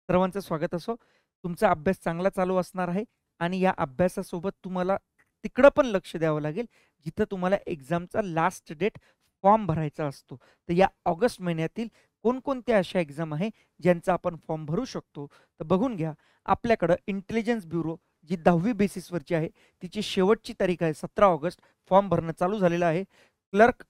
सर्वांचं स्वागत असो. तुमचा अभ्यास चांगला चालू असणार आहे आणि या अभ्यासासोबत तुम्हाला तिकडं पण लक्ष द्यावं लागेल, जिथं तुम्हाला एक्झामचा लास्ट डेट फॉर्म भरायचा असतो. तर या ऑगस्ट महिन्यातील कोणकोणत्या अशा एक्झाम आहे, ज्यांचा आपण फॉर्म भरू शकतो? तर बघून घ्या. आपल्याकडं इंटेलिजन्स ब्युरो जी 10वी बेसिसवरची आहे, तिची शेवटची तारीख आहे 17 ऑगस्ट. फॉर्म भरणं चालू झालेलं आहे. क्लर्क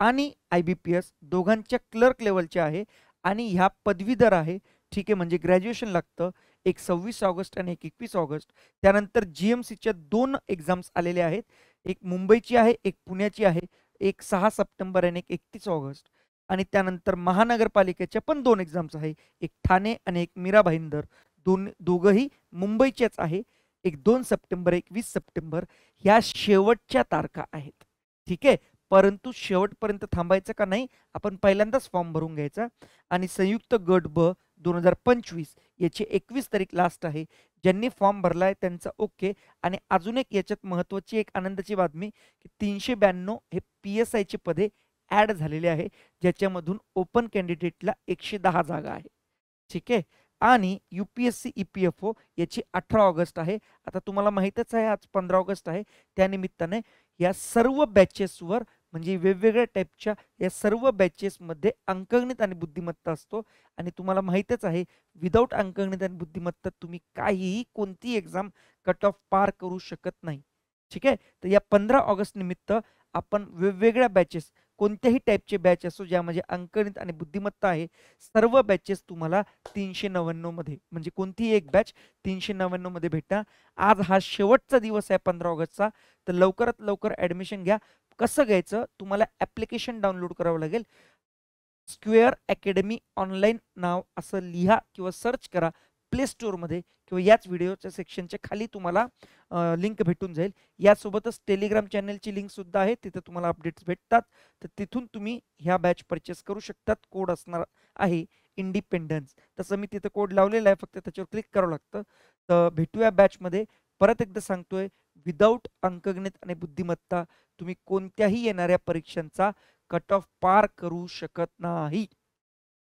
आणि IBPS दोघांच्या क्लर्क लेव्हलचे आहे आणि ह्या पदवीधर आहे. ठीक आहे, म्हणजे ग्रॅज्युएशन लागतं. एक 26 ऑगस्ट आणि एक 21 ऑगस्ट. त्यानंतर GMCच्या 2 एक्झाम्स आलेल्या आहेत. एक मुंबईची आहे, एक पुण्याची आहे. एक 6 सप्टेंबर आणि एक 31 ऑगस्ट. आणि त्यानंतर महानगरपालिकेच्या पण 2 एक्झाम्स आहे. एक ठाणे आणि एक मीरा भाईंदर. दोघंही मुंबईच्याच आहे. एक 2 सप्टेंबर, एक 20 सप्टेंबर ह्या शेवटच्या तारखा आहेत. ठीक आहे. परंतु शेवटपर्यंत थांबायचं का नाही, आपण पहिल्यांदाच फॉर्म भरून घ्यायचा. आणि संयुक्त गट ब 2025 याची 21 तारीख लास्ट आहे. ज्यांनी फॉर्म भरलाय त्यांचा ओके. आणि अजून एक याच्यात महत्त्वाची एक आनंदाची बातमी की 392 हे PSI चे पदे ॲड झालेले आहे, ज्याच्यामधून ओपन कॅन्डिडेटला 110 जागा आहे. ठीक आहे. आणि UPSC EPFO याची 18 ऑगस्ट आहे. आता तुम्हाला माहीतच आहे आज 15 ऑगस्ट आहे. त्यानिमित्ताने या सर्व बॅचेसवर म्हणजे वेगवेगळ्या टाईपच्या या सर्व बॅचेसमध्ये अंकगणित आणि बुद्धिमत्ता असतो. आणि तुम्हाला माहीतच आहे विदाऊट अंकगणित आणि बुद्धिमत्ता तुम्ही काहीही कोणती एक्झाम कट ऑफ पार करू शकत नाही. ठीक आहे. तर या 15 ऑगस्ट निमित्त आपण वेगवेगळ्या बॅचेस कोणत्याही टाईपचे बॅच असो ज्यामध्ये अंकगणित आणि बुद्धिमत्ता आहे, सर्व बॅचेस तुम्हाला 399 मध्ये म्हणजे कोणतीही एक बॅच 399 मध्ये भेटणार. आज हा शेवटचा दिवस आहे 15 ऑगस्टचा. तर लवकरात लवकर ॲडमिशन घ्या. कसं घ्यायचं? तुम्हाला ॲप्लिकेशन डाउनलोड करावं लागेल. स्क्वेअर अकॅडमी ऑनलाईन नाव असं लिहा किंवा सर्च करा प्ले स्टोअरमध्ये किंवा याच व्हिडिओच्या सेक्शनच्या खाली तुम्हाला लिंक भेटून जाईल. यासोबतच टेलिग्राम चॅनलची लिंकसुद्धा आहे, तिथं तुम्हाला अपडेट्स भेटतात. तर तिथून तुम्ही ह्या बॅच परचेस करू शकतात. कोड असणार आहे इंडिपेंडन्स. तसं मी तिथं कोड लावलेला आहे, फक्त त्याच्यावर क्लिक करावं लागतं. तर भेटूया बॅचमध्ये. परत एकदा सांगतोय, विदाऊट अंकगणित आणि बुद्धिमत्ता तुम्ही कोणत्याही येणाऱ्या परीक्षांचा कट ऑफ पार करू शकत नाही.